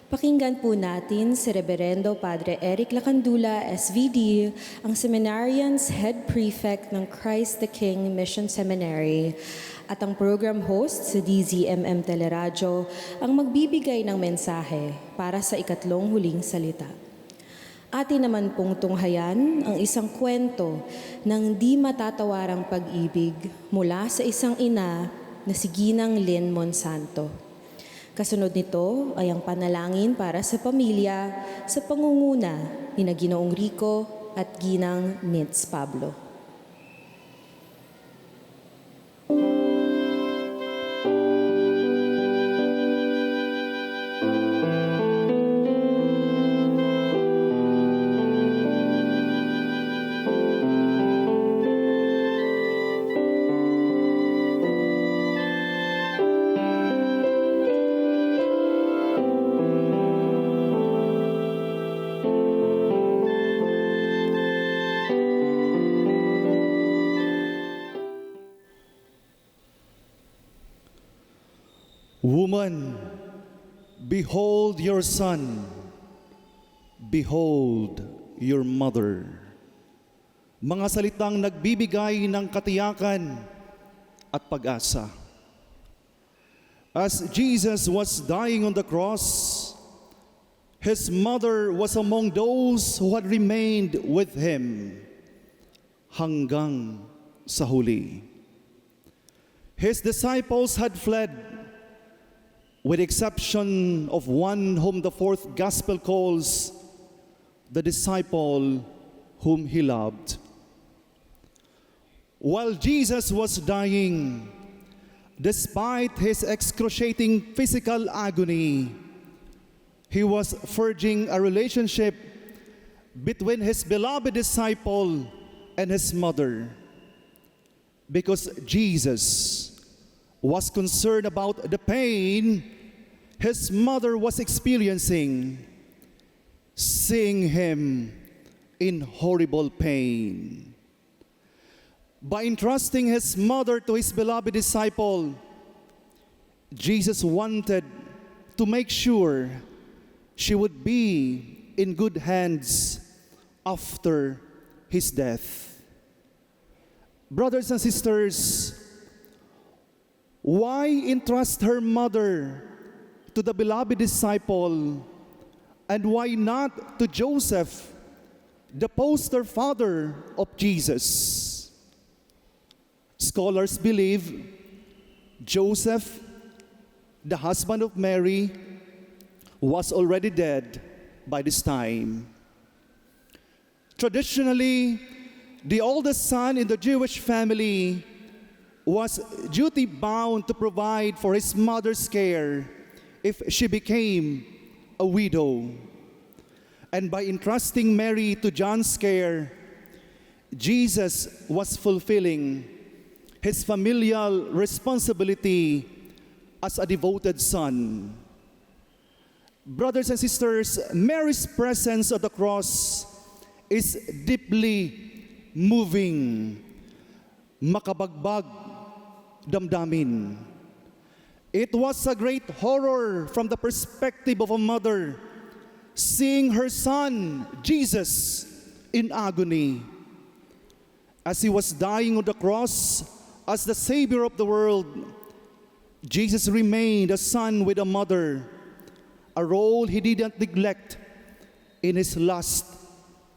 Pakinggan po natin si Reverendo Padre Eric Lacandula, SVD, ang Seminarian's Head Prefect ng Christ the King Mission Seminary, at ang program host sa DZMM Teleradyo ang magbibigay ng mensahe para sa ikatlong huling salita. Atin naman pong tunghayan ang isang kwento ng di matatawarang pag-ibig mula sa isang ina na si Ginang Lynn Monsanto. Kasunod nito ay ang panalangin para sa pamilya sa pangunguna ni Ginoong Rico at Ginang Nitz Pablo. Woman, behold your son, behold your mother. Mga salitang nagbibigay ng katiyakan at pag-asa. As Jesus was dying on the cross, his mother was among those who had remained with him hanggang sa huli. His disciples had fled, with the exception of one whom the fourth gospel calls the disciple whom he loved. While Jesus was dying, despite his excruciating physical agony, he was forging a relationship between his beloved disciple and his mother, because Jesus was concerned about the pain his mother was experiencing, seeing him in horrible pain. By entrusting his mother to his beloved disciple, Jesus wanted to make sure she would be in good hands after his death. Brothers and sisters, why entrust her mother to the beloved disciple, and why not to Joseph, the poster father of Jesus? Scholars believe Joseph, the husband of Mary, was already dead by this time. Traditionally, the oldest son in the Jewish family was duty-bound to provide for his mother's care if she became a widow. And by entrusting Mary to John's care, Jesus was fulfilling his familial responsibility as a devoted son. Brothers and sisters, Mary's presence at the cross is deeply moving, makabagbag damdamin. It was a great horror from the perspective of a mother seeing her son, Jesus, in agony. As he was dying on the cross as the Savior of the world, Jesus remained a son with a mother, a role he didn't neglect in his last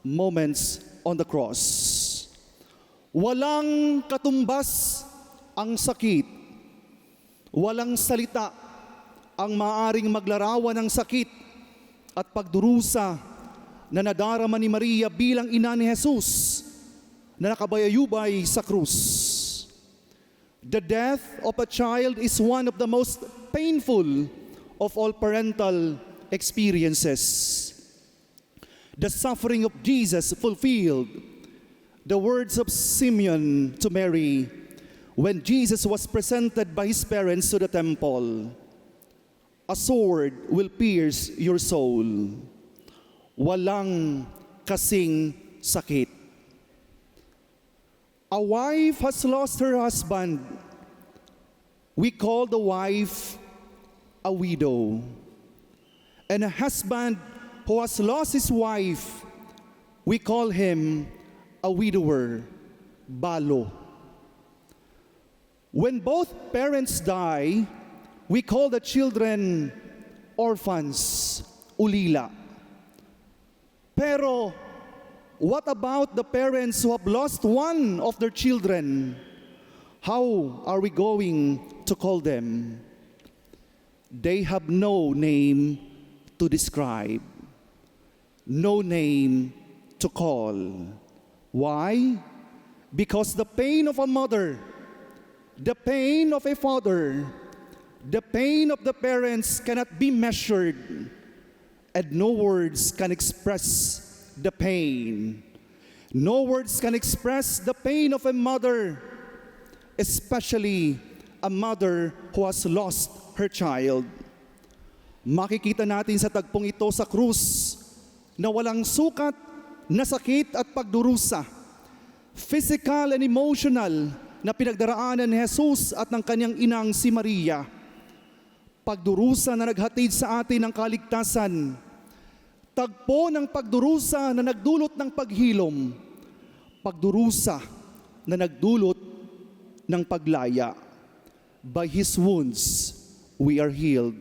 moments on the cross. Walang katumbas ang sakit. Walang salita ang maaring maglarawan ng sakit at pagdurusa na nadarama ni Maria bilang ina ni Jesus na nakabayayubay sa krus. The death of a child is one of the most painful of all parental experiences. The suffering of Jesus fulfilled the words of Simeon to Mary when Jesus was presented by his parents to the temple. A sword will pierce your soul. Walang kasing sakit. A wife has lost her husband. We call the wife a widow. And a husband who has lost his wife, we call him a widower, balo. When both parents die, we call the children orphans, ulila. Pero what about the parents who have lost one of their children? How are we going to call them? They have no name to describe, no name to call. Why? Because the pain of a mother, the pain of a father, the pain of the parents cannot be measured, and no words can express the pain. No words can express the pain of a mother, especially a mother who has lost her child. Makikita natin sa tagpong ito sa krus na walang sukat na sakit at pagdurusa, physical and emotional, na pinagdaraanan ni Jesus at ng kanyang inang si Maria. Pagdurusa na naghatid sa atin ng kaligtasan. Tagpo ng pagdurusa na nagdulot ng paghilom. Pagdurusa na nagdulot ng paglaya. By His wounds, we are healed.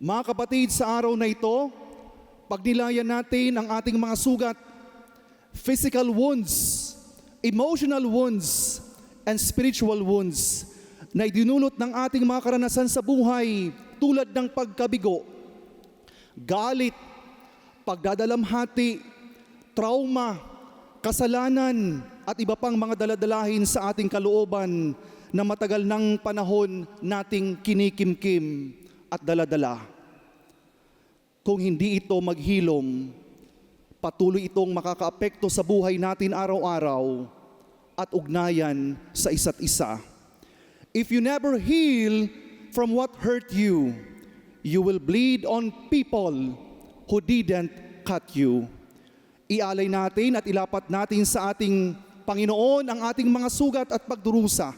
Mga kapatid, sa araw na ito, pagnilayan natin ang ating mga sugat, physical wounds, emotional wounds, and spiritual wounds na idinulot ng ating mga karanasan sa buhay tulad ng pagkabigo, galit, pagdadalamhati, trauma, kasalanan, at iba pang mga daladalahin sa ating kalooban na matagal ng panahon nating kinikimkim at daladala. Kung hindi ito maghilom, patuloy itong makakaapekto sa buhay natin araw-araw at ugnayan sa isa't isa. If you never heal from what hurt you, you will bleed on people who didn't cut you. Ialay natin at ilapat natin sa ating Panginoon ang ating mga sugat at pagdurusa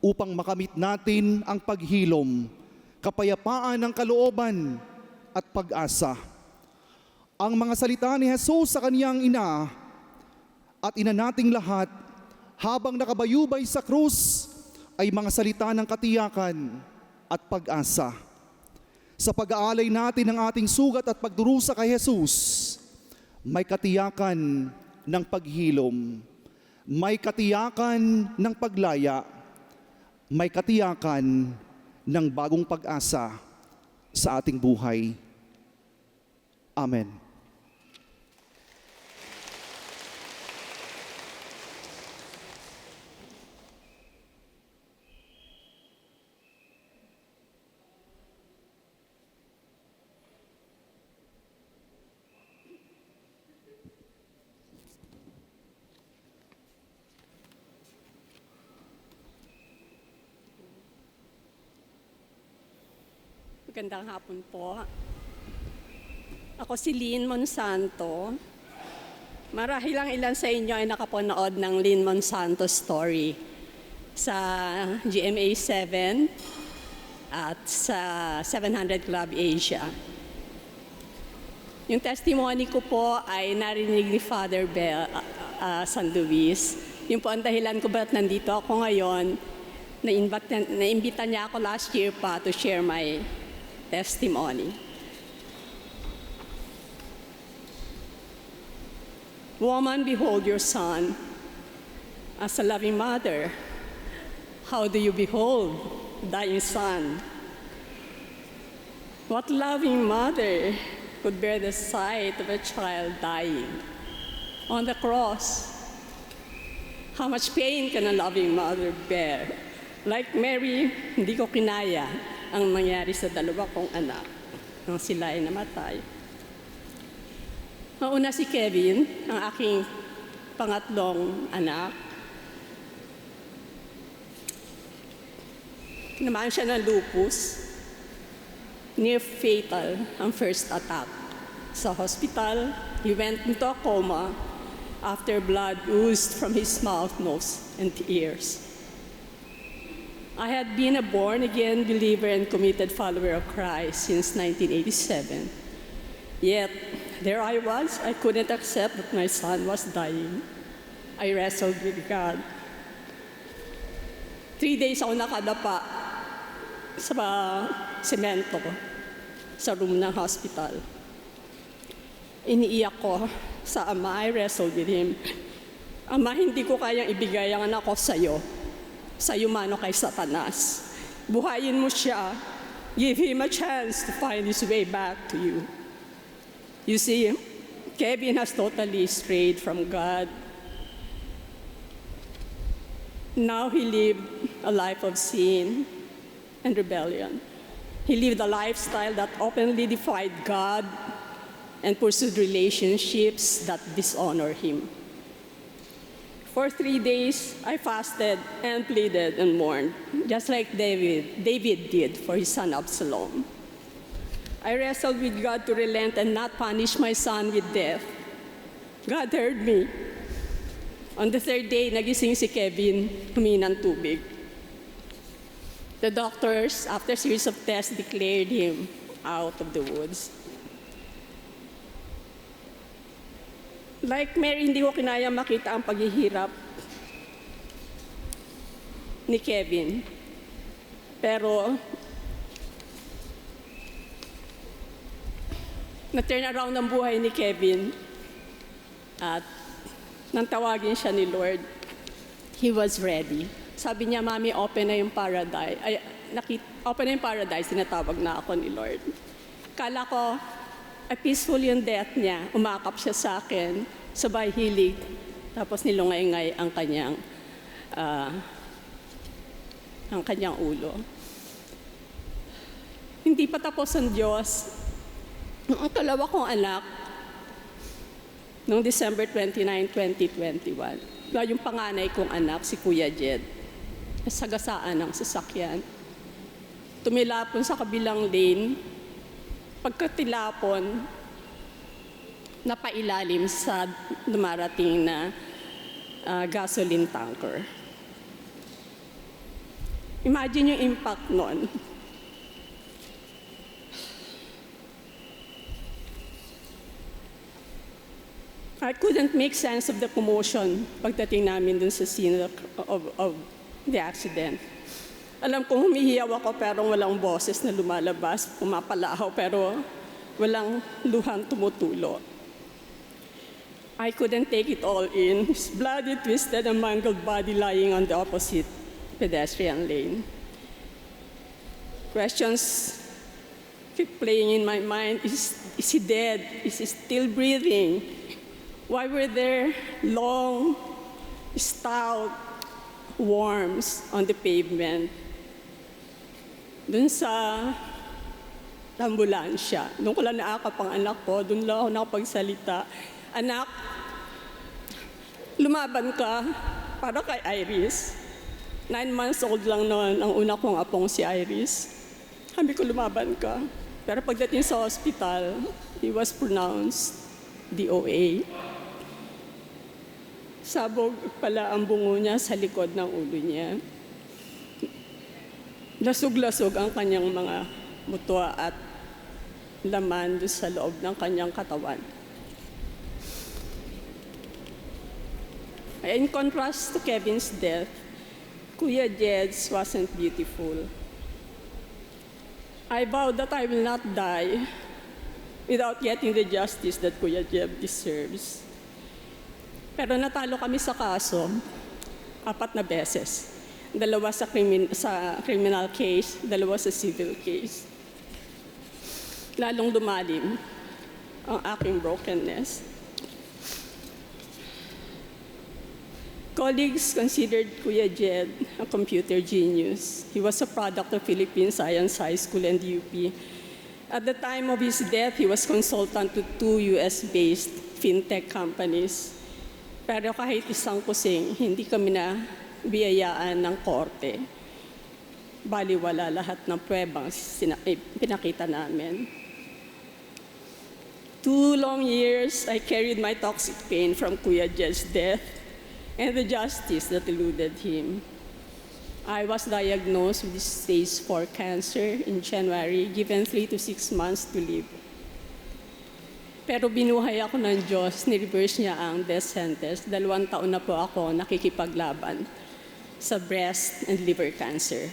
upang makamit natin ang paghilom, kapayapaan ng kalooban at pag-asa. Ang mga salita ni Jesus sa kaniyang ina at ina nating lahat habang nakabayubay sa krus ay mga salita ng katiyakan at pag-asa. Sa pag-aalay natin ng ating sugat at pagdurusa kay Jesus, may katiyakan ng paghilom, may katiyakan ng paglaya, may katiyakan ng bagong pag-asa sa ating buhay. Amen. Magandang hapon po. Ako si Lynn Monsanto. Marahil lang ilan sa inyo ay nakapanood ng Lynn Monsanto story sa GMA 7 at sa 700 Club Asia. Yung testimony ko po ay narinig ni Father Bell San Luis. Yung po ang dahilan ko ba't nandito ako ngayon. Naimbita niya ako last year pa to share my testimony. Woman, behold your son. As a loving mother, how do you behold dying son? What loving mother could bear the sight of a child dying on the cross? How much pain can a loving mother bear? Like Mary, hindi ko kinaya ang mangyari sa dalawa kong anak nang sila ay namatay. Mauna si Kevin, ang aking pangatlong anak. Tinamaan siya ng lupus. Near fatal ang first attack. Sa hospital, he went into a coma after blood oozed from his mouth, nose, and ears. I had been a born-again believer and committed follower of Christ since 1987. Yet, there I was. I couldn't accept that my son was dying. I wrestled with God. 3 days ako nakadapa sa semento sa room ng hospital. Iniiyak ko sa Ama. I wrestled with Him. Ama, hindi ko kayang ibigay ang anak ko sa'yo. Sa'yo mano kay Satanas. Buhayin mo siya. Give him a chance to find his way back to you. You see, Kevin has totally strayed from God. Now he lived a life of sin and rebellion. He lived a lifestyle that openly defied God and pursued relationships that dishonor Him. For 3 days, I fasted and pleaded and mourned, just like David did for his son Absalom. I wrestled with God to relent and not punish my son with death. God heard me. On the 3rd day, nagising si Kevin, humingi ng tubig. The doctors, after a series of tests, declared him out of the woods. Like Mary, hindi ko kinaya makita ang paghihirap ni Kevin. Pero, na-turn around ang buhay ni Kevin at nang tawagin siya ni Lord, he was ready. Sabi niya, Mami, open na yung paradise. Open na yung paradise, tinatawag na ako ni Lord. Kala ko, peaceful yung death niya. Umakap siya sa akin, sabay hilig. Tapos nilungay-ngay ang kanyang ulo. Hindi pa tapos ang Diyos. Ang kalawa kong anak, noong December 29, 2021, yung panganay kong anak, si Kuya Jed, sagasaan ng sasakyan. Tumilapon sa kabilang lane. Pagkatilapon, napailalim sa dumarating na gasoline tanker. Imagine yung impact nun. I couldn't make sense of the commotion pagdating namin dun sa scene of the accident. Alam kong humihiyaw ako pero walang boses na lumalabas, pumapalahaw pero walang luhang tumutulo. I couldn't take it all in. His bloody, twisted, and mangled body lying on the opposite pedestrian lane. Questions keep playing in my mind. Is he dead? Is he still breathing? Why were there long, stout worms on the pavement? Dun sa ambulansya, doon ko lang naakap ang anak ko, doon lang ako nakapagsalita. Anak, lumaban ka para kay Iris. 9 months old lang noon ang una kong apong si Iris. Sabi ko, lumaban ka. Pero pagdating sa hospital, he was pronounced DOA. Sabog pala ang bungo niya sa likod ng ulo niya. Lasog-lasog ang kanyang mga mutwa at laman doon sa loob ng kanyang katawan. In contrast to Kevin's death, Kuya Jed's wasn't beautiful. I vowed that I will not die without getting the justice that Kuya Jed deserves. Pero natalo kami sa kaso 4 na beses. 2 sa criminal case, 2 sa civil case. Lalong lumalim ang aking brokenness. Colleagues considered Kuya Jed a computer genius. He was a product of Philippine Science High School and UP. At the time of his death, he was consultant to 2 US-based fintech companies. Pero kahit isang kusing, hindi kami na biyayaan ng korte. Baliwala lahat ng pruebang pinakita namin. 2 long years, I carried my toxic pain from Kuya Jed's death and the justice that eluded him. I was diagnosed with stage 4 cancer in January, given 3 to 6 months to live. Pero binuhay ako ng Diyos, ni-reverse niya ang death sentence. 2 taon na po ako nakikipaglaban sa breast and liver cancer.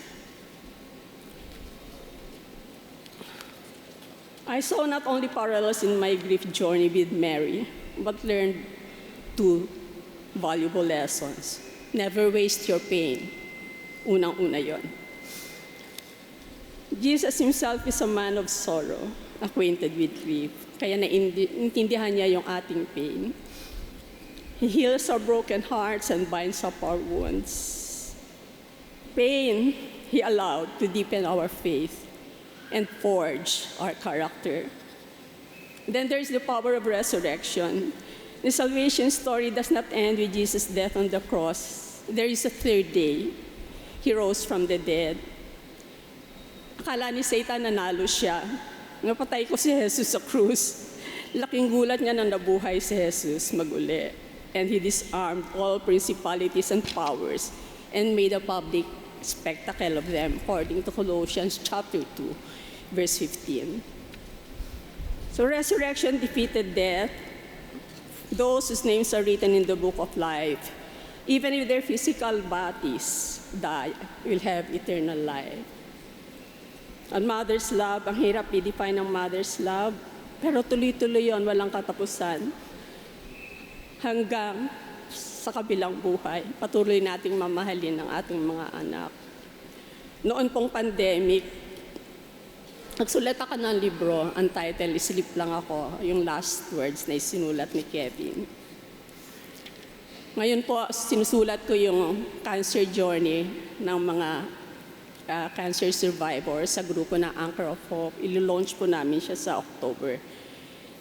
I saw not only parallels in my grief journey with Mary, but learned 2 valuable lessons. Never waste your pain. Unang-una yon. Jesus himself is a man of sorrow, acquainted with grief. Kaya naintindihan niya yung ating pain. He heals our broken hearts and binds up our wounds. Pain, he allowed to deepen our faith and forge our character. Then there's the power of resurrection. The salvation story does not end with Jesus' death on the cross. There is a 3rd day. He rose from the dead. Akala ni Satan nanalo siya. Napatay ko si Jesus sa krus. Laking gulat niya na nabuhay si Jesus maguli. And he disarmed all principalities and powers and made a public spectacle of them, according to Colossians chapter 2, verse 15. So resurrection defeated death. Those whose names are written in the book of life, even if their physical bodies die, will have eternal life. Ang mother's love, ang hirap i-define ng mother's love, pero tuloy-tuloy yon, walang katapusan. Hanggang sa kabilang buhay, patuloy nating mamahalin ang ating mga anak. Noon pong pandemic, nagsulat ako ng libro, ang title, Sleep Lang Ako, yung last words na isinulat ni Kevin. Ngayon po, sinusulat ko yung cancer journey ng mga cancer survivors sa grupo na Anchor of Hope. Ilo-launch po namin siya sa October.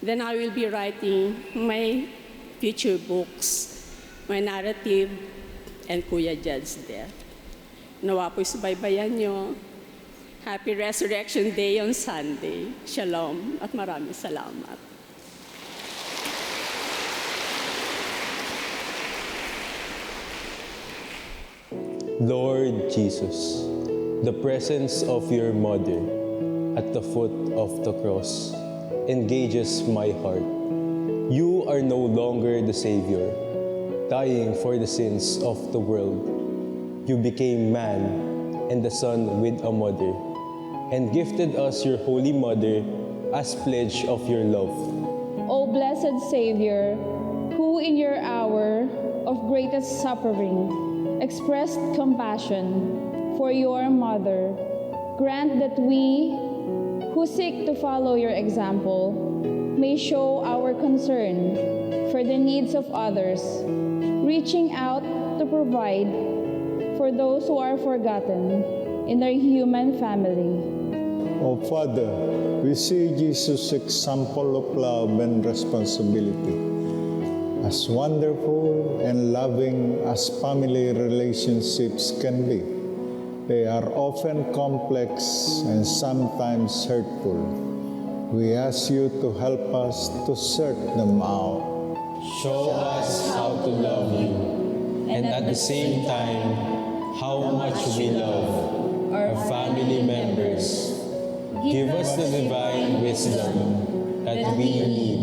Then I will be writing my future books, my narrative, and Kuya Jed's death. Nawa po'y subaybayan nyo. Happy Resurrection Day on Sunday. Shalom at maraming salamat. Lord Jesus, the presence of your mother at the foot of the cross engages my heart. You are no longer the Savior, dying for the sins of the world. You became man and the Son with a mother, and gifted us your Holy Mother as pledge of your love. O blessed Savior, who in your hour of greatest suffering expressed compassion for your mother, grant that we who seek to follow your example may show our concern for the needs of others, reaching out to provide for those who are forgotten in their human family. O Father, we see Jesus' example of love and responsibility. As wonderful and loving as family relationships can be, they are often complex and sometimes hurtful. We ask you to help us to sort them out. Show us how to love you, and at the same time, how much we love our family members. Give us the divine wisdom that we need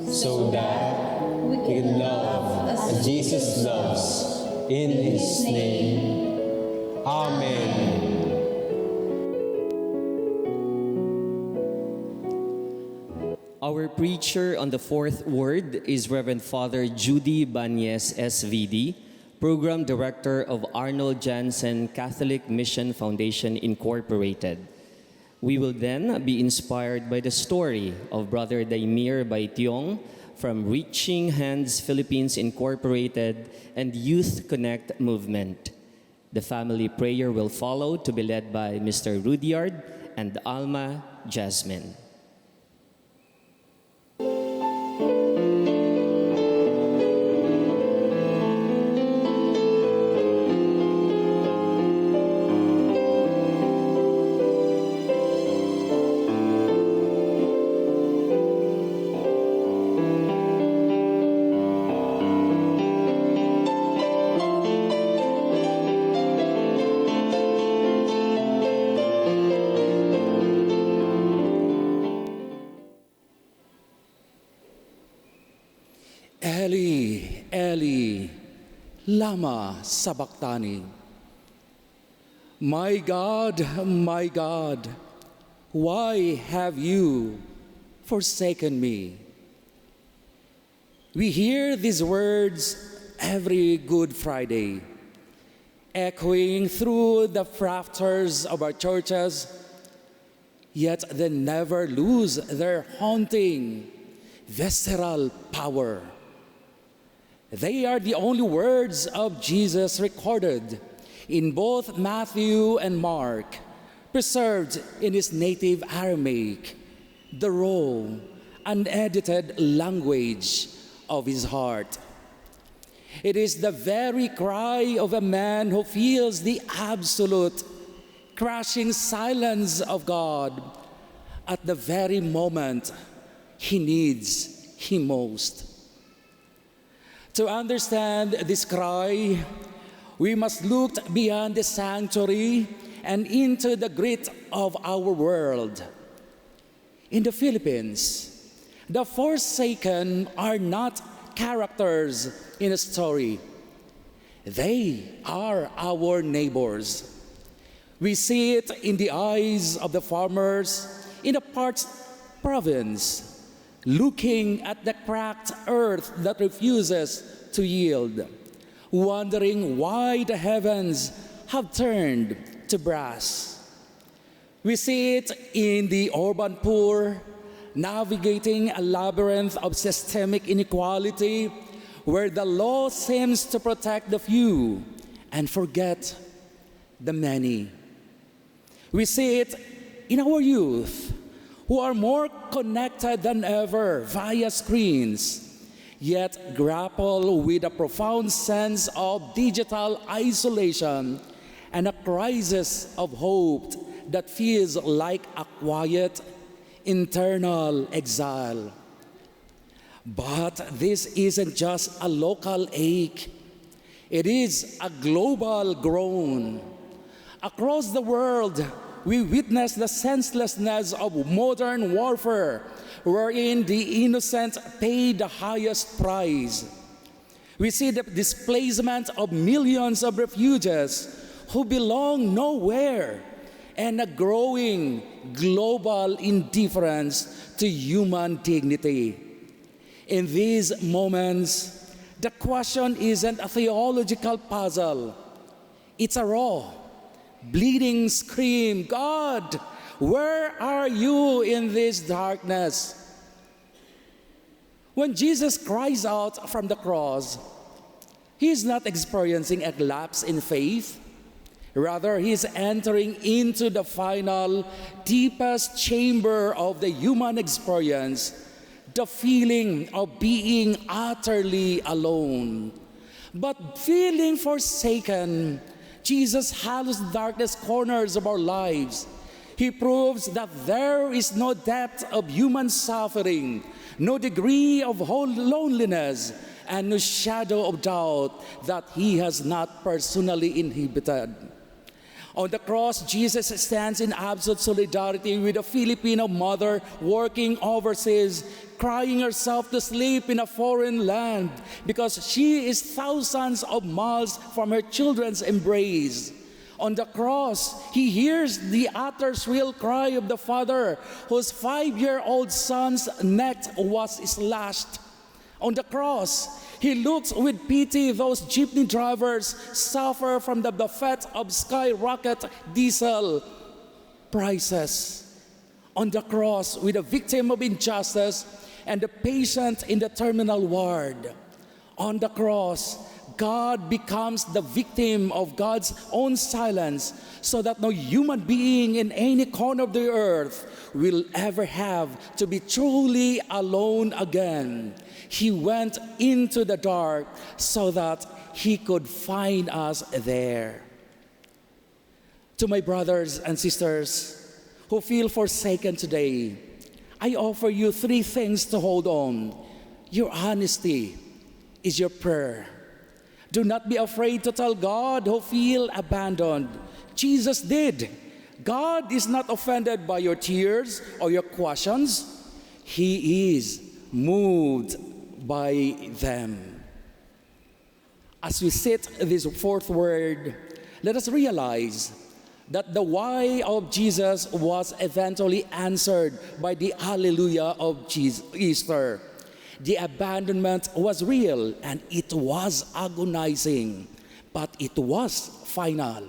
so that we can love as Jesus loves. In His name, Amen. Our preacher on the 4th word is Reverend Father Judy Banyes, SVD, Program Director of Arnold Jansen Catholic Mission Foundation, Incorporated. We will then be inspired by the story of Brother Daimir Baitiong from Reaching Hands Philippines Incorporated and Youth Connect Movement. The family prayer will follow, to be led by Mr. Rudyard and Alma Jasmine. Eli, Eli, lama sabachthani. My God, why have you forsaken me? We hear these words every Good Friday, echoing through the rafters of our churches, yet they never lose their haunting, visceral power. They are the only words of Jesus recorded in both Matthew and Mark, preserved in his native Aramaic, the raw, unedited language of his heart. It is the very cry of a man who feels the absolute, crushing silence of God at the very moment he needs him most. To understand this cry, we must look beyond the sanctuary and into the grit of our world. In the Philippines, the forsaken are not characters in a story. They are our neighbors. We see it in the eyes of the farmers in a parched province, looking at the cracked earth that refuses to yield, wondering why the heavens have turned to brass. We see it in the urban poor, navigating a labyrinth of systemic inequality where the law seems to protect the few and forget the many. We see it in our youth, who are more connected than ever via screens, yet grapple with a profound sense of digital isolation and a crisis of hope that feels like a quiet, internal exile. But this isn't just a local ache. It is a global groan. Across the world, we witness the senselessness of modern warfare, wherein the innocent pay the highest price. We see the displacement of millions of refugees who belong nowhere, and a growing global indifference to human dignity. In these moments, the question isn't a theological puzzle. It's a raw, bleeding scream. God, where are you in this darkness? When Jesus cries out from the cross, he is not experiencing a lapse in faith. Rather, he is entering into the final, deepest chamber of the human experience, the feeling of being utterly alone. But feeling forsaken, Jesus hallows the darkest corners of our lives. He proves that there is no depth of human suffering, no degree of whole loneliness, and no shadow of doubt that he has not personally inhabited. On the cross, Jesus stands in absolute solidarity with a Filipino mother working overseas, crying herself to sleep in a foreign land because she is thousands of miles from her children's embrace. On the cross, he hears the utter shrill cry of the father whose 5-year-old son's neck was slashed. On the cross, he looks with pity those jeepney drivers suffer from the buffet of skyrocket diesel prices. On the cross, with a victim of injustice and the patient in the terminal ward. On the cross, God becomes the victim of God's own silence so that no human being in any corner of the earth will ever have to be truly alone again. He went into the dark so that he could find us there. To my brothers and sisters who feel forsaken today, I offer you 3 things to hold on. Your honesty is your prayer. Do not be afraid to tell God who feel abandoned. Jesus did. God is not offended by your tears or your questions. He is moved by them. As we sit this fourth word, let us realize that the why of Jesus was eventually answered by the hallelujah of Easter. The abandonment was real and it was agonizing, but it was final.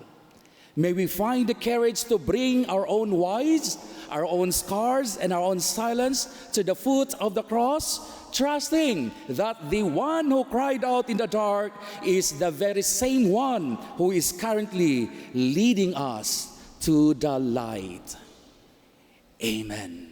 May we find the courage to bring our own whys, our own scars, and our own silence to the foot of the cross, trusting that the one who cried out in the dark is the very same one who is currently leading us to the light. Amen.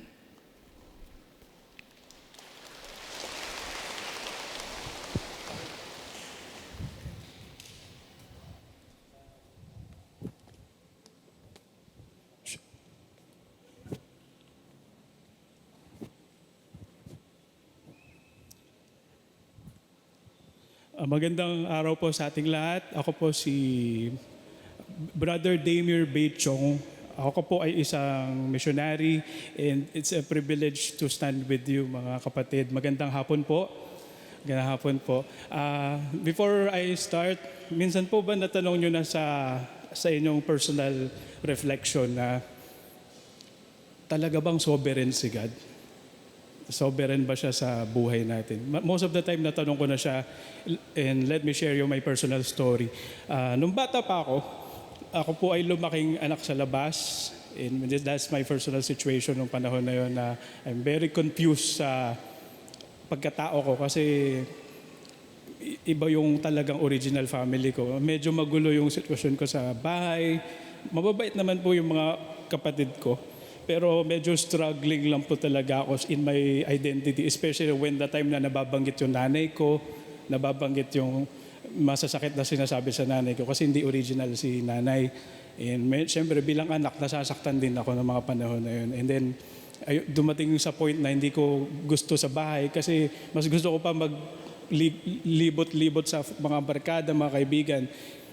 Magandang araw po sa ating lahat. Ako po si Brother Damir Bechong. Ako po ay isang missionary and it's a privilege to stand with you mga kapatid. Magandang hapon po. Magandang hapon po. Before I start, minsan po ba natanong nyo na sa inyong personal reflection na talaga bang sovereign si God? Sovereign ba siya sa buhay natin? Most of the time, natanong ko na siya, and let me share you my personal story. Nung bata pa ako po ay lumaking anak sa labas, and that's my personal situation nung panahon na yun na I'm very confused sa pagkatao ko kasi iba yung talagang original family ko. Medyo magulo yung sitwasyon ko sa bahay. Mababait naman po yung mga kapatid ko. Pero medyo struggling lang po talaga ako in my identity, especially when the time na nababanggit yung nanay ko, nababanggit yung masasakit na sinasabi sa nanay ko kasi hindi original si nanay. And siyempre bilang anak, nasasaktan din ako ng mga panahon na yun. And then dumating sa point na hindi ko gusto sa bahay kasi mas gusto ko pa maglibot-libot sa mga barkada, mga kaibigan.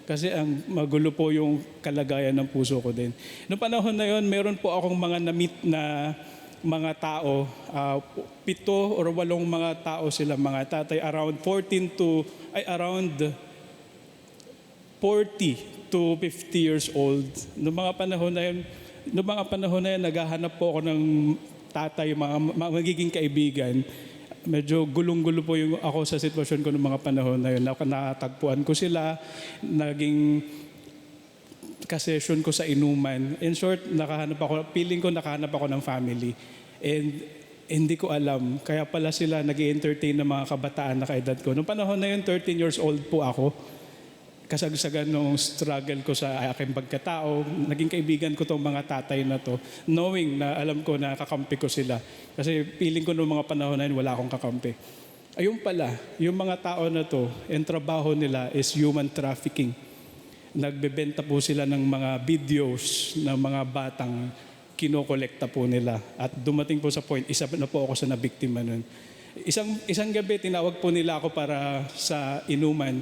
Kasi ang magulo po yung kalagayan ng puso ko din. Noong panahon na yon, meron po akong mga na-meet na mga tao, 7 or 8 mga tao sila, mga tatay, around 40 to 50 years old. Noong mga panahon na yun, naghahanap po ako ng tatay, mga magiging kaibigan. Medyo gulong-gulo po yung ako sa sitwasyon ko ng mga panahon na yun. Natagpuan ko sila, naging kasesyon ko sa inuman. In short, feeling ko nakahanap ako ng family. And hindi ko alam, kaya pala sila nag-i-entertain ng mga kabataan na kaedad ko. Noong panahon na yun, 13 years old po ako. Kasagsagan nung struggle ko sa aking pagkatao, naging kaibigan ko tong mga tatay na to, knowing na alam ko na kakampi ko sila. Kasi feeling ko noong mga panahon na yun, wala akong kakampi. Ayun pala, yung mga tao na to, ang trabaho nila is human trafficking. Nagbebenta po sila ng mga videos ng mga batang kinokolekta po nila. At dumating po sa point, isa na po ako sa nabiktima nun. Isang gabi, tinawag po nila ako para sa inuman.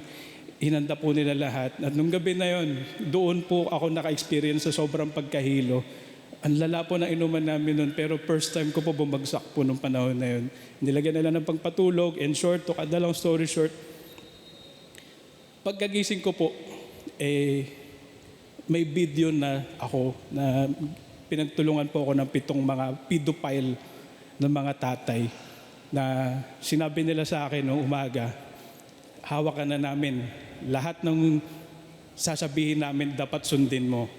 Hinanda po nila lahat. At nung gabi na yon, doon po ako naka-experience sa sobrang pagkahilo. Ang lala po ng inuman namin noon, pero first time ko po bumagsak po nung panahon na yon. Nilagyan nila ng pagpatulog. In short, to cut the long story short, pagkagising ko po, may video na ako na pinagtulungan po ako ng 7 mga pedophile ng mga tatay na sinabi nila sa akin noong umaga, hawakan na namin. Lahat ng sasabihin namin dapat sundin mo.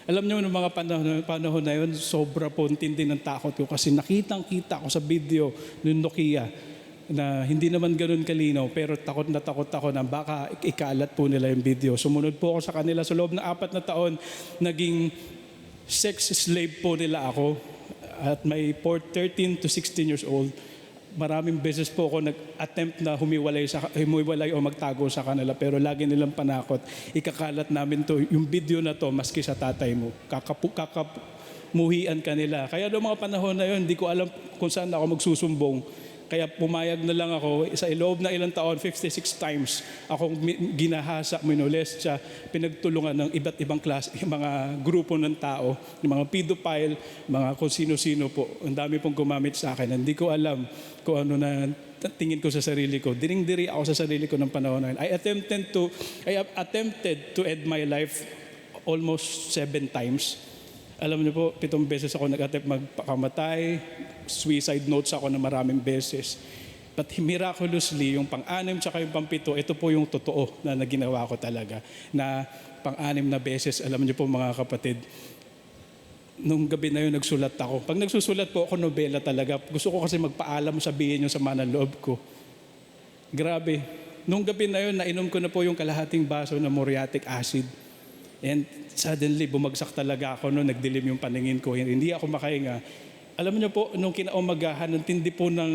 Alam niyo, ng mga panahon na yun, sobra po tindi ng takot ko kasi nakitang-kita ko sa video ng Nokia na hindi naman ganoon kalinaw pero takot ako na baka ikalat po nila yung video. Sumunod po ako sa kanila sa loob ng 4 na taon, naging sex slave po nila ako at may 13 to 16 years old. Maraming beses po ako nag-attempt na humiwalay o magtago sa kanila pero lagi nilang panakot. Ikakalat namin to, yung video na to maski sa tatay mo. Kakamuhian ka nila. Kaya noong mga panahon na yun, hindi ko alam kung saan ako magsusumbong. Kaya pumayag na lang ako, sa loob na ilang taon, 56 times, akong ginahasa, minolestya, pinagtulungan ng iba't ibang klase, mga grupo ng tao, yung mga pedophile, mga kung sino-sino po. Ang dami pong gumamit sa akin. Hindi ko alam kung ano na tingin ko sa sarili ko. Diring-diri ako sa sarili ko ng panahon na yun. I attempted to end my life almost 7 times. Alam niyo po, 7 beses ako nag-attempt magpakamatay, suicide notes ako na maraming beses. But miraculously, yung pang-6 tsaka yung pang-7, ito po yung totoo na ginawa ko talaga. Na pang-6 na beses, alam niyo po mga kapatid, nung gabi na yun nagsulat ako. Pag nagsusulat po ako, nobela talaga. Gusto ko kasi magpaalam, sabihin yung sama ng loob ko. Grabe. Nung gabi na yun, nainom ko na po yung kalahating baso ng muriatic acid. And suddenly, bumagsak talaga ako noon, nagdilim yung paningin ko. Hindi ako makahinga. Alam niyo po, nung kinaumagahan, nung tindi po ng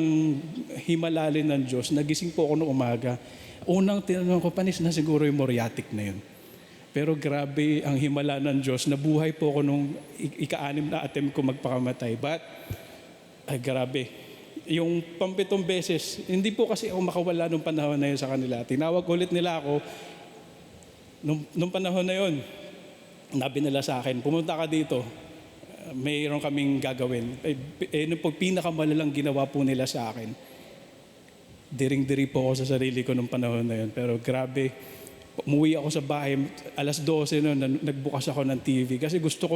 himalalin ng Diyos, nagising po ako noong umaga. Unang tinanong ko, panis na siguro yung muriatic na yun. Pero grabe ang himala ng Diyos. Nabuhay po ako nung ika-6 na attempt ko magpakamatay. But, ay grabe. Yung pang-7 beses, hindi po kasi ako makawala nung panahon na yun sa kanila. Tinawag ulit nila ako. Nung panahon na yun, nabi nila sa akin, pumunta ka dito, mayroon kaming gagawin. Nung pinakamalalang ginawa po nila sa akin, diring-diri po ako sa sarili ko nung panahon na yun. Pero grabe, umuwi ako sa bahay, 12:00 noon, nagbukas ako ng TV. Kasi gusto ko,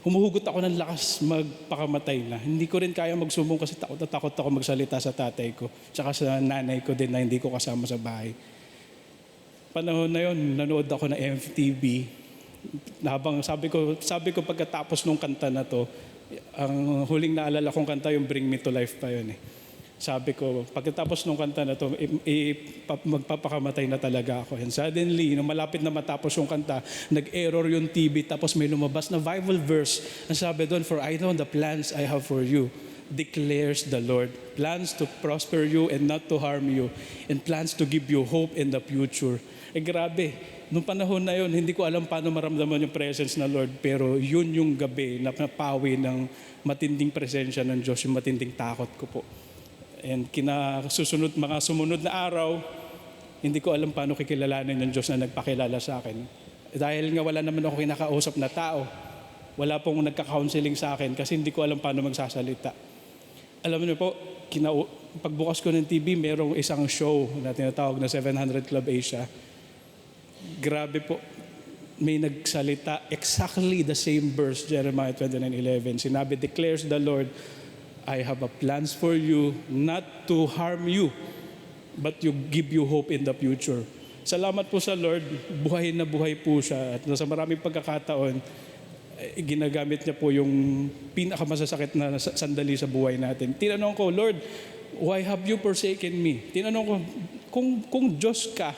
humuhugot ako ng lakas magpakamatay na. Hindi ko rin kaya magsumbong kasi takot na takot ako magsalita sa tatay ko. Tsaka sa nanay ko din na hindi ko kasama sa bahay. Panahon na yon, nanood ako ng MTV. Habang sabi ko pagkatapos nung kanta na to, ang huling naalala kong kanta yung Bring Me to Life pa yun eh. Sabi ko, pagkatapos nung kanta na to, magpapakamatay na talaga ako. And suddenly, nung malapit na matapos yung kanta, nag-error yung TV, tapos may lumabas na Bible verse. Ang sabi doon, for I know the plans I have for you, declares the Lord. Plans to prosper you and not to harm you, and plans to give you hope in the future. Grabe, nung panahon na yun, hindi ko alam paano maramdaman yung presence ng Lord, pero yun yung gabi na napawi ng matinding presensya ng Diyos, yung matinding takot ko po. And mga sumunod na araw, hindi ko alam paano kikilalanin ng Diyos na nagpakilala sa akin. Dahil nga wala naman ako kinakausap na tao, wala pong nagka-counseling sa akin kasi hindi ko alam paano magsasalita. Alam niyo po, pagbukas ko ng TV, merong isang show na tinatawag na 700 Club Asia. Grabe po, may nagsalita exactly the same verse, Jeremiah 29:11. Sinabi, declares the Lord, I have a plans for you, not to harm you, but to give you hope in the future. Salamat po sa Lord, buhay na buhay po siya. At sa maraming pagkakataon, ginagamit niya po yung pinakamasasakit na sandali sa buhay natin. Tinanong ko, Lord, why have you forsaken me? Tinanong ko, kung Diyos ka,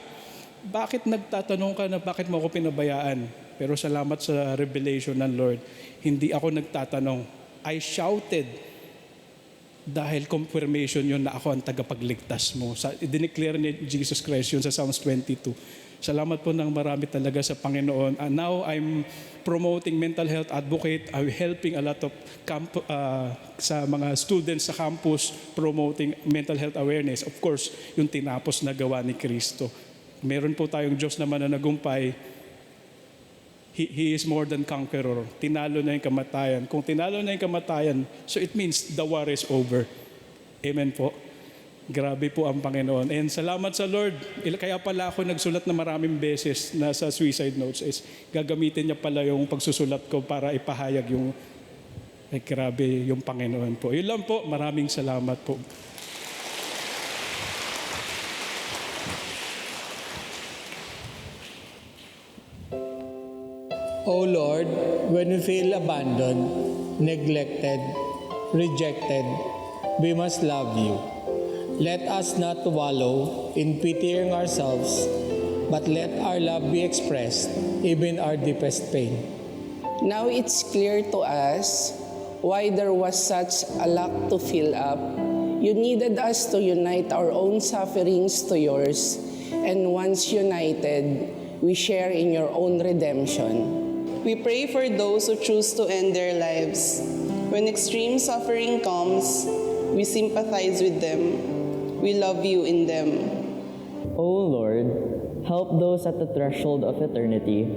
bakit nagtatanong ka na bakit mo ako pinabayaan? Pero salamat sa revelation ng Lord, hindi ako nagtatanong. I shouted dahil confirmation yun na ako ang tagapagligtas mo. Dineclare ni Jesus Christ yun sa Psalms 22. Salamat po ng marami talaga sa Panginoon. And now I'm promoting mental health advocate. I'm helping a lot of sa mga students sa campus promoting mental health awareness. Of course, yung tinapos na gawa ni Kristo. Meron po tayong Diyos naman na nagumpay. He is more than conqueror. Tinalo na yung kamatayan. Kung tinalo na yung kamatayan, so it means the war is over. Amen po. Grabe po ang Panginoon. And salamat sa Lord. Kaya pala ako nagsulat na maraming beses na sa suicide notes is gagamitin niya pala yung pagsusulat ko para ipahayag yung grabe yung Panginoon po. Yun lang po. Maraming salamat po. O Lord, when we feel abandoned, neglected, rejected, we must love you. Let us not wallow in pitying ourselves, but let our love be expressed, even our deepest pain. Now it's clear to us why there was such a lack to fill up. You needed us to unite our own sufferings to yours, and once united, we share in your own redemption. We pray for those who choose to end their lives. When extreme suffering comes, We sympathize with them. We love you in them. O Lord, help those at the threshold of eternity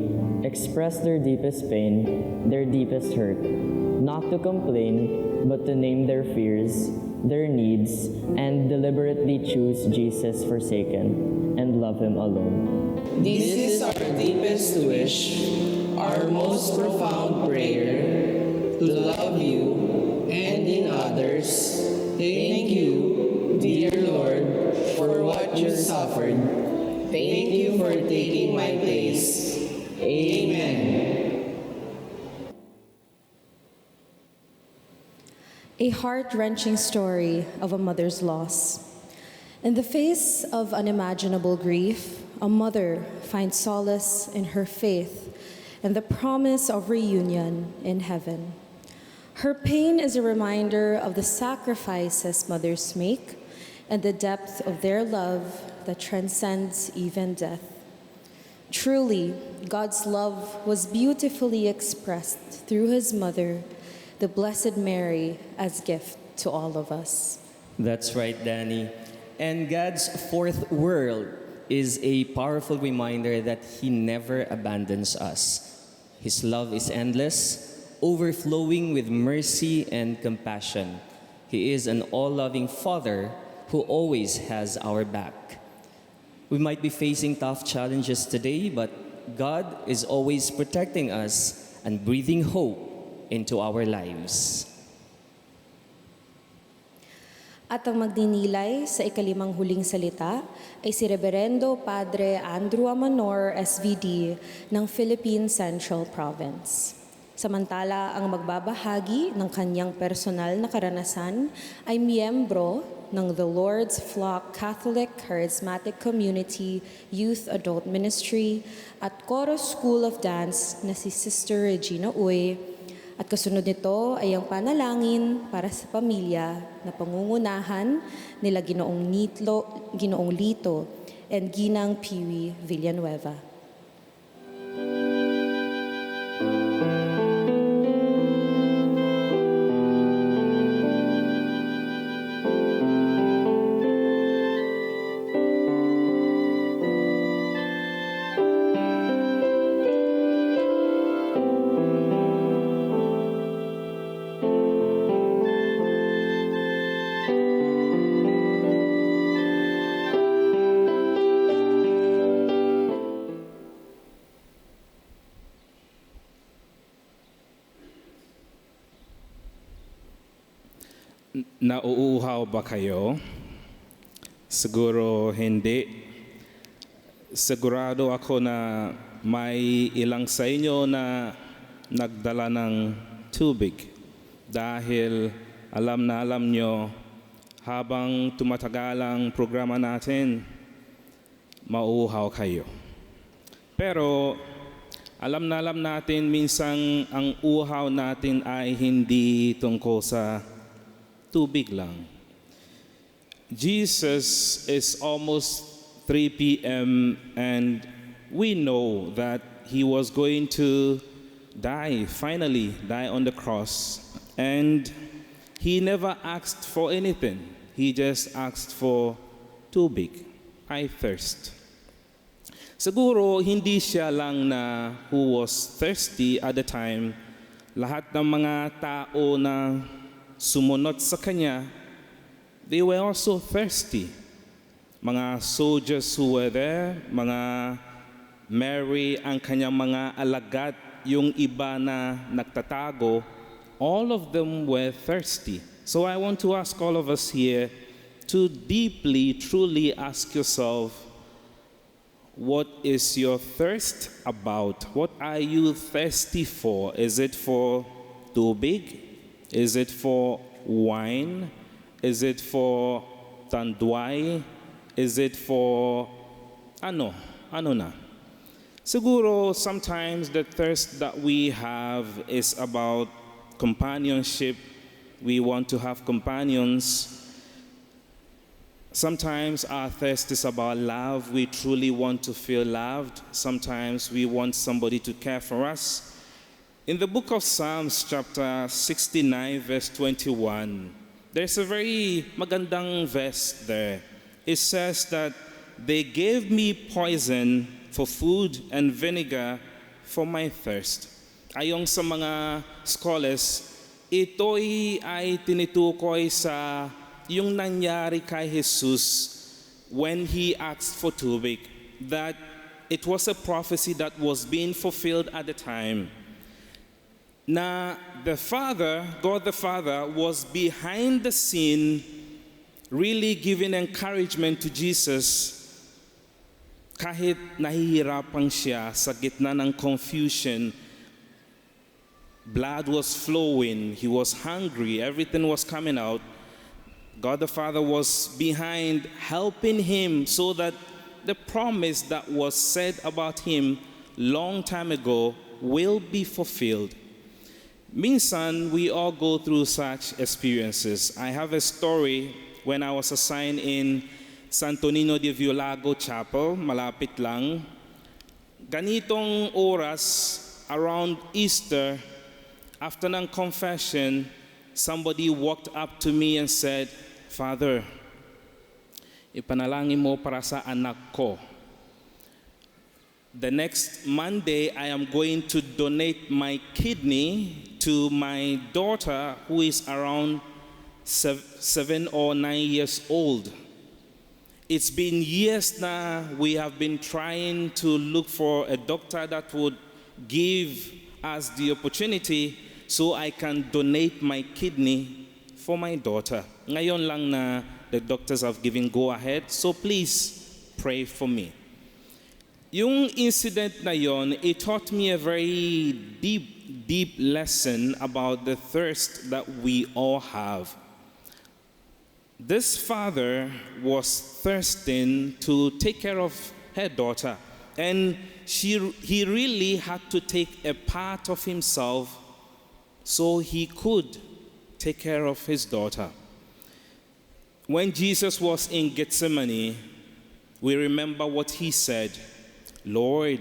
express their deepest pain, their deepest hurt, not to complain, but to name their fears, their needs, and deliberately choose Jesus forsaken and love Him alone. This is our deepest wish, our most profound prayer, to love you and in others. Thank you, dear Lord, for what you suffered. Thank you for taking my place. Amen. A heart-wrenching story of a mother's loss. In the face of unimaginable grief, a mother finds solace in her faith and the promise of reunion in heaven. Her pain is a reminder of the sacrifices mothers make and the depth of their love that transcends even death. Truly, God's love was beautifully expressed through His mother, the Blessed Mary, as gift to all of us. That's right, Danny. And God's fourth world is a powerful reminder that He never abandons us. His love is endless, overflowing with mercy and compassion. He is an all-loving Father who always has our back. We might be facing tough challenges today, but God is always protecting us and breathing hope into our lives. At ang magdinilay sa ikalimang huling salita ay si Reverendo Padre Andrew Amanor, SVD, ng Philippine Central Province. Samantala, ang magbabahagi ng kanyang personal na karanasan ay miyembro ng The Lord's Flock Catholic Charismatic Community Youth Adult Ministry at Chorus School of Dance na si Sister Regina Uy. At kasunod nito ay ang panalangin para sa pamilya na pangungunahan nila Ginoong Lito and Ginang Piwi Villanueva. Nauuhaw ba kayo? Siguro hindi. Sigurado ako na may ilang sa inyo na nagdala ng tubig dahil alam na alam nyo habang tumatagal ang programa natin, mauuhaw kayo. Pero alam na alam natin minsan ang uhaw natin ay hindi tungkol sa tubig lang. Jesus is almost 3 p.m. and we know that He was going to die, finally die on the cross. And He never asked for anything. He just asked for tubig. I thirst. Siguro hindi siya lang na who was thirsty at the time. Lahat ng mga tao na sumunod sa Kanya, they were also thirsty. Mga soldiers who were there, mga Mary, ang kanyang mga alagad, yung iba na nagtatago, all of them were thirsty. So I want to ask all of us here to deeply, truly ask yourself, what is your thirst about? What are you thirsty for? Is it for tubig? Is it for wine? Is it for tanduay? Is it for ano na? Siguro sometimes the thirst that we have is about companionship. We want to have companions. Sometimes our thirst is about love. We truly want to feel loved. Sometimes we want somebody to care for us. In the book of Psalms, chapter 69, verse 21, there's a very magandang verse there. It says that they gave me poison for food and vinegar for my thirst. Ayon sa mga scholars, ito'y ay tinitukoy sa yung nangyari kay Jesus when he asked for tubig, that it was a prophecy that was being fulfilled at the time. Na the Father, God the Father, was behind the scene really giving encouragement to Jesus kahit nahihirapan siya sa gitna ng confusion. Blood was flowing, he was hungry, everything was coming out. God the Father was behind helping him so that the promise that was said about him long time ago will be fulfilled. Minsan, we all go through such experiences. I have a story when I was assigned in Santo Niño de Violago Chapel, malapit lang. Ganitong oras, around Easter, after ng confession, somebody walked up to me and said, "Father, ipanalangin mo para sa anak ko. The next Monday, I am going to donate my kidney to my daughter who is around 7 or 9 years old. It's been years now we have been trying to look for a doctor that would give us the opportunity so I can donate my kidney for my daughter. Ngayon lang na the doctors have given go ahead, so please pray for me." Yung incident na yon, it taught me a very deep lesson about the thirst that we all have. This father was thirsting to take care of her daughter, and he really had to take a part of himself so he could take care of his daughter. When Jesus was in Gethsemane, we remember what he said, "Lord,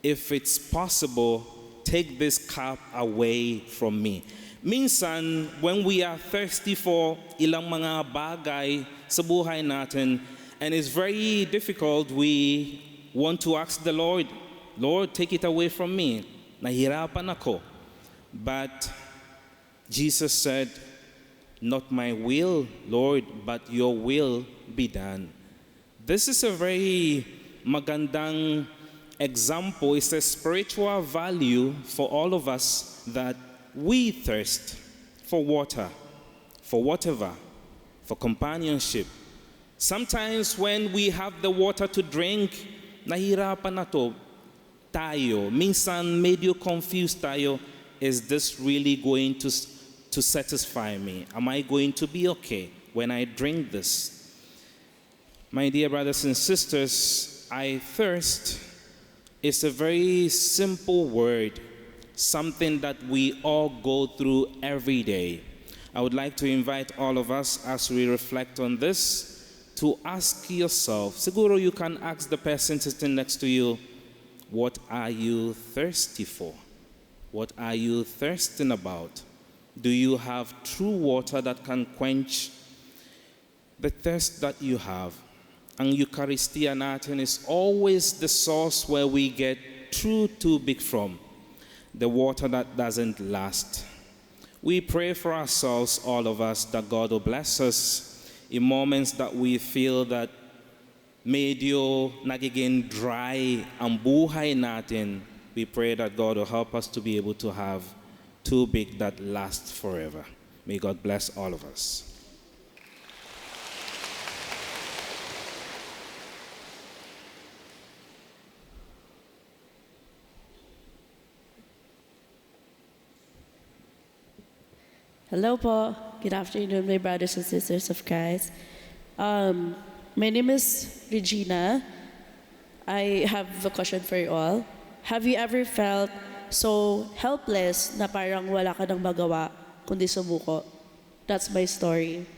if it's possible, take this cup away from me." Minsan, when we are thirsty for ilang mga bagay sa buhay natin, and it's very difficult, we want to ask the Lord, "Lord, take it away from me. Nahirapan ako." But Jesus said, "Not my will, Lord, but your will be done." This is a very magandang example. It's a spiritual value for all of us that we thirst for water, for whatever, for companionship. Sometimes when we have the water to drink, nahirapan na tayo. Minsan medyo confused tayo. Is this really going to satisfy me? Am I going to be okay when I drink this? My dear brothers and sisters, I thirst is a very simple word, something that we all go through every day. I would like to invite all of us as we reflect on this to ask yourself, siguro you can ask the person sitting next to you, what are you thirsty for? What are you thirsting about? Do you have true water that can quench the thirst that you have? Ang Eucharistia natin is always the source where we get true tubig from, the water that doesn't last. We pray for ourselves, all of us, that God will bless us in moments that we feel that medyo nagiging dry ang buhay natin. We pray that God will help us to be able to have tubig that lasts forever. May God bless all of us. Hello po. Good afternoon, my brothers and sisters of Christ. My name is Regina. I have a question for you all. Have you ever felt so helpless na parang wala ka nang magawa kundi sumuko? That's my story.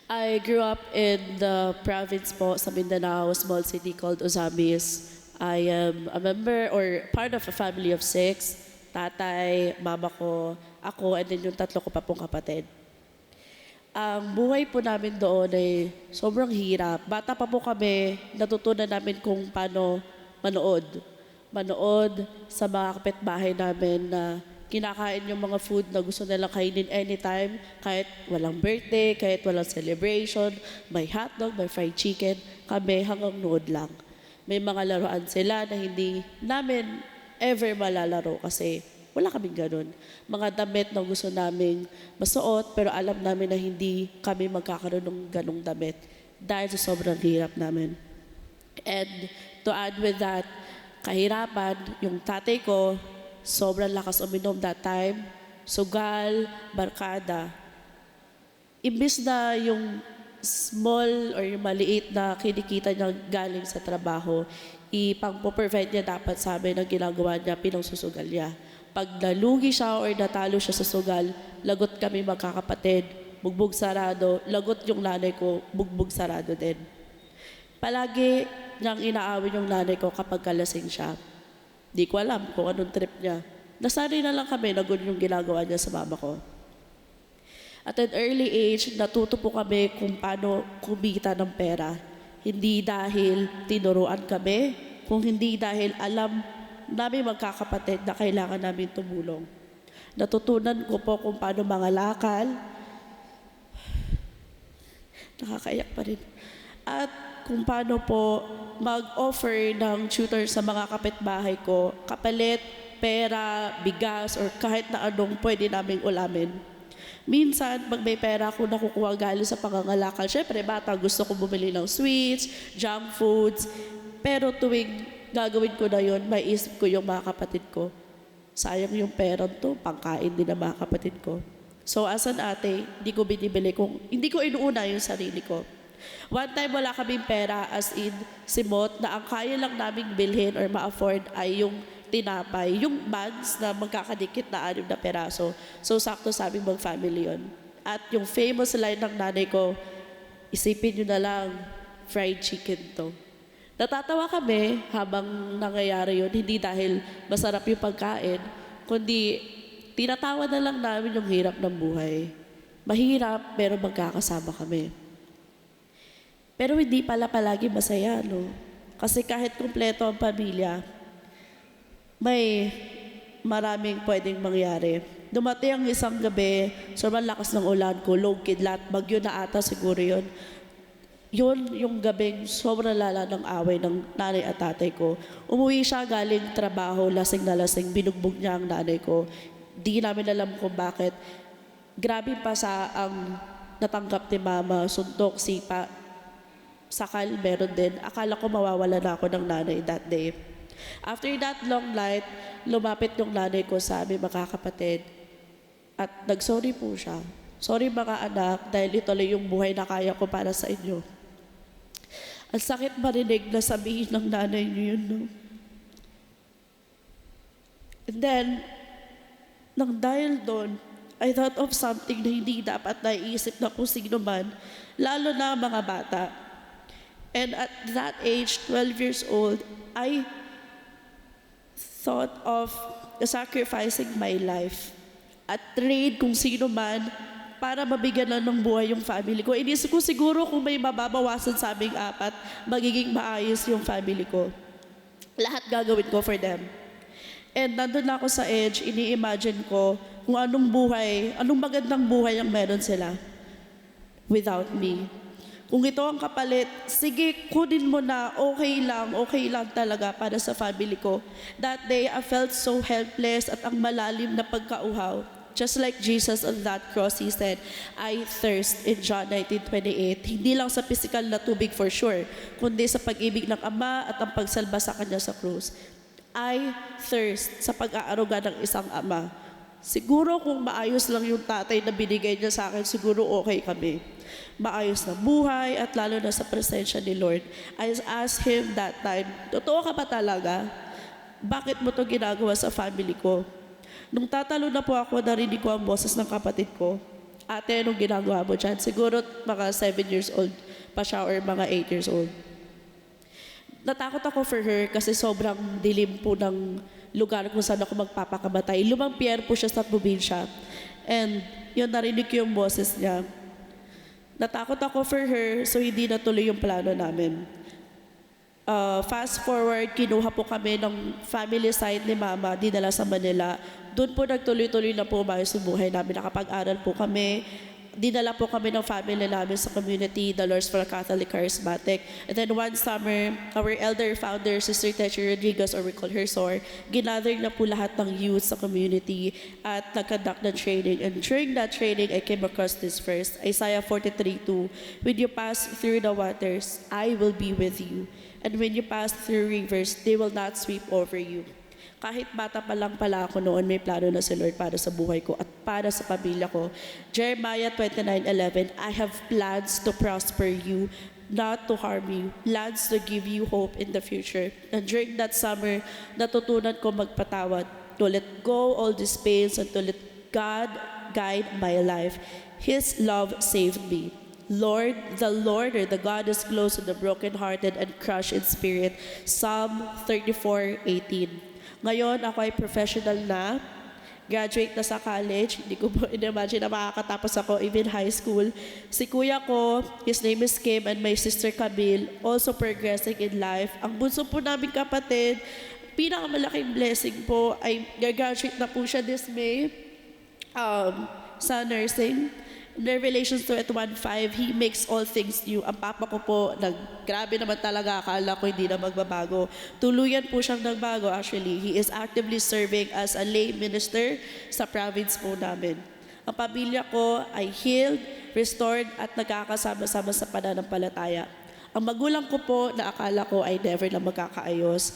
I grew up in the province po sa Mindanao, a small city called Ozamis. I am a member or part of a family of 6. Tatay, mama ko, ako, and then yung 3 ko pa pong kapatid. Ang buhay po namin doon ay sobrang hirap. Bata pa po kami, natutunan namin kung paano manood. Manood sa mga kapitbahay namin na kinakain yung mga food na gusto nilang kainin anytime, kahit walang birthday, kahit walang celebration, may hotdog, may fried chicken, kami hanggang nood lang. May mga laruan sila na hindi namin ever malalaro kasi wala kaming ganun. Mga damit na gusto naming masuot, pero alam namin na hindi kami magkakaroon ng ganung damit dahil sa sobrang hirap namin. And to add with that, kahirapan, yung tatay ko, sobrang lakas uminom that time, sugal, barkada. Imbis na yung small or yung maliit na kinikita niya galing sa trabaho, ipang-provide niya dapat sa amin ang ginagawa niya, pinangsusugal niya. Pag nalugi siya or natalo siya sa sugal, lagot kami magkakapatid, bugbog sarado, lagot yung nanay ko, bugbog sarado din. Palagi niyang inaawin yung nanay ko kapag kalasing siya. Di ko alam kung anong trip niya. Nasanay na lang kami na ganun yung ginagawa niya sa mama ko. At an early age, natuto po kami kung paano kumita ng pera. Hindi dahil tinuruan kami, kung hindi dahil alam namin magkakapatid na kailangan namin tumulong. Natutunan ko po kung paano mangalakal. Nakakaiyak pa rin. At kung paano po mag-offer ng tutor sa mga kapitbahay ko, kapalit, pera, bigas, or kahit na anong pwede naming ulamin. Minsan, pag may pera ako nakukuha galing sa pangangalakal, syempre bata, gusto ko bumili ng sweets, junk foods, pero tuwing gagawin ko na yun, maiisip ko yung mga kapatid ko. Sayang yung pera to, pangkain din ng mga kapatid ko. So as an ate, hindi ko binibili hindi ko inuuna yung sarili ko. One time wala kaming pera as in simot na ang kaya lang naming bilhin or ma-afford ay yung tinapay, yung bags na magkakadikit na 6 na peraso. So sakto sa aming mag-family yun. At yung famous line ng nanay ko, isipin nyo na lang, fried chicken to. Natatawa kami habang nangyayari yun, hindi dahil masarap yung pagkain, kundi tinatawa na lang namin yung hirap ng buhay. Mahirap, pero magkakasama kami. Pero hindi pala palagi masaya, no? Kasi kahit kumpleto ang pamilya, may maraming pwedeng mangyari. Dumating ang isang gabi, sobrang lakas ng ulan ko, low kidlat, bagyo na ata siguro yun. Yun yung gabing sobrang lala ng away ng nanay at tatay ko. Umuwi siya galing trabaho, lasing na lasing, binugbog niya ang nanay ko. Di namin alam kung bakit. Grabe pa sa ang natanggap ni mama, suntok, sipa, sakal, meron din. Akala ko mawawala na ako ng nanay that day. After that long night, lumapit yung nanay ko sa aming makakapatid at nag-sorry po siya. Sorry mga anak, dahil ito lang yung buhay na kaya ko para sa inyo. Ang sakit marinig na sabihin ng nanay niyo yun, no? And then, nang dahil doon, I thought of something na hindi dapat naiisip na kung sino man, lalo na mga bata. And at that age, 12 years old, I thought of sacrificing my life at trade kung sino man para mabigyan lang ng buhay yung family ko. Inisip ko siguro kung may mababawasan sa aming 4, magiging maayos yung family ko. Lahat gagawin ko for them. And nandun na ako sa edge, ini-imagine ko kung anong magandang buhay ang meron sila without me. Kung ito ang kapalit, sige, kunin mo na, okay lang talaga para sa family ko. That day, I felt so helpless at ang malalim na pagkauhaw. Just like Jesus on that cross, He said, I thirst in John 19:28. Hindi lang sa physical na tubig for sure, kundi sa pag-ibig ng Ama at ang pagsalba sa Kanya sa krus. I thirst sa pag-aaruga ng isang ama. Siguro kung maayos lang yung tatay na binigay niya sa akin, siguro okay kami. Maayos na buhay at lalo na sa presensya ni Lord. I asked Him that time, totoo ka ba talaga? Bakit mo to ginagawa sa family ko? Nung tatalo na po ako, narinig ko ang boses ng kapatid ko. Ate, anong ginagawa mo dyan? Siguro mga 7 years old pa siya or mga 8 years old. Natakot ako for her kasi sobrang dilim po ng lugar kung saan ako magpapakamatay. Lumang pier po siya sa probinsya. And yun, narinig ko yung boses niya. Natakot ako for her, so hindi natuloy yung plano namin. Fast forward, kinuha po kami ng family side ni Mama, dinala sa Manila. Doon po nagtuloy-tuloy na po umayos yung buhay namin. Nakapag-aral po kami. Dinala po kami ng family namin sa community, the Lords for Catholic Charismatic. And then one summer, our elder founder, Sister Techi Rodriguez, or we call her SOR, ginather na po lahat ng youth sa community at nag-conduct ng training. And during that training, I came across this verse, Isaiah 43:2. When you pass through the waters, I will be with you. And when you pass through rivers, they will not sweep over you. Kahit bata pa lang pala ako noon, may plano na si Lord para sa buhay ko at para sa pamilya ko. Jeremiah 29:11, I have plans to prosper you, not to harm you, plans to give you hope in the future. And during that summer, natutunan ko magpatawad, to let go all these pains and to let God guide my life. His love saved me. Lord, or the God is close to the brokenhearted and crushed in spirit. Psalm 34:18. Ngayon, ako ay professional na, graduate na sa college. Hindi ko po in-imagine na makakatapos ako even high school. Si kuya ko, his name is Kim, and my sister Camille, also progressing in life. Ang bunso po namin kapatid, pinakamalaking blessing po ay graduate na po siya this May sa nursing. In Revelations 2:1-5, He makes all things new. Ang papa ko po, grabe naman talaga, akala ko hindi na magbabago. Tuluyan po siyang nagbago actually. He is actively serving as a lay minister sa province po namin. Ang pamilya ko ay healed, restored, at nagkakasama-sama sa pananampalataya. Ang magulang ko po, na akala ko ay never na magkakaayos,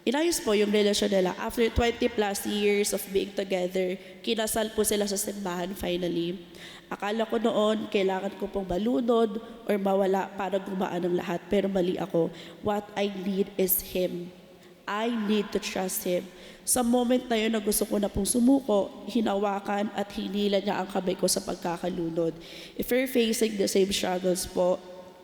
inayos po yung relasyon nila. After 20 plus years of being together, kinasal po sila sa simbahan finally. Akala ko noon, kailangan ko pong malunod or mawala para gumaan ang lahat. Pero mali ako. What I need is Him. I need to trust Him. Sa moment na yun na gusto ko na pong sumuko, hinawakan at hinila niya ang kamay ko sa pagkakalunod. If you're facing the same struggles po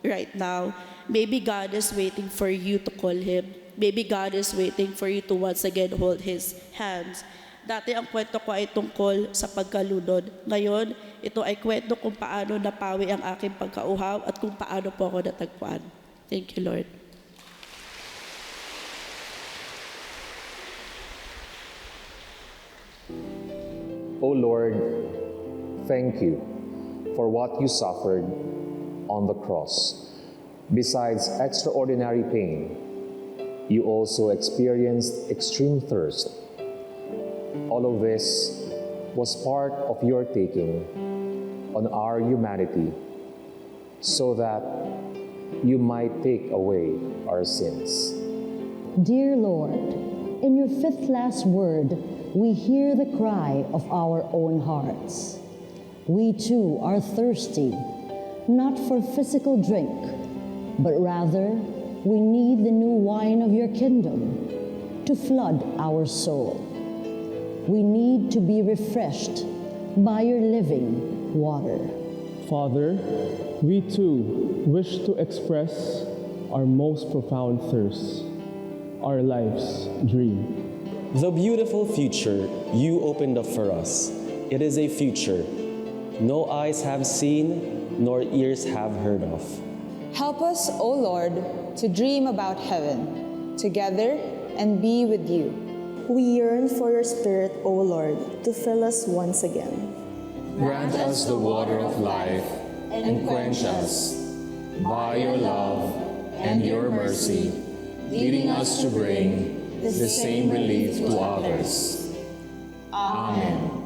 right now, maybe God is waiting for you to call Him. Maybe God is waiting for you to once again hold His hands. Dati ang kwento ko ay tungkol sa pagkalunod. Ngayon, ito ay kwento kung paano napawi ang aking pagkauhaw at kung paano po ako natagpuan. Thank you, Lord. O Lord, thank you for what you suffered on the cross. Besides extraordinary pain, you also experienced extreme thirst. All of this was part of your taking on our humanity so that you might take away our sins. Dear Lord, in your fifth last word, we hear the cry of our own hearts. We too are thirsty, not for physical drink, but rather we need the new wine of your kingdom to flood our soul. We need to be refreshed by your living water. Father, we too wish to express our most profound thirst, our life's dream. The beautiful future you opened up for us. It is a future no eyes have seen, nor ears have heard of. Help us, O Lord, to dream about heaven, together and be with you. We yearn for your Spirit, O Lord, to fill us once again. Grant us the water of life and quench us by your love and your mercy, leading us to bring the same relief to others. Amen.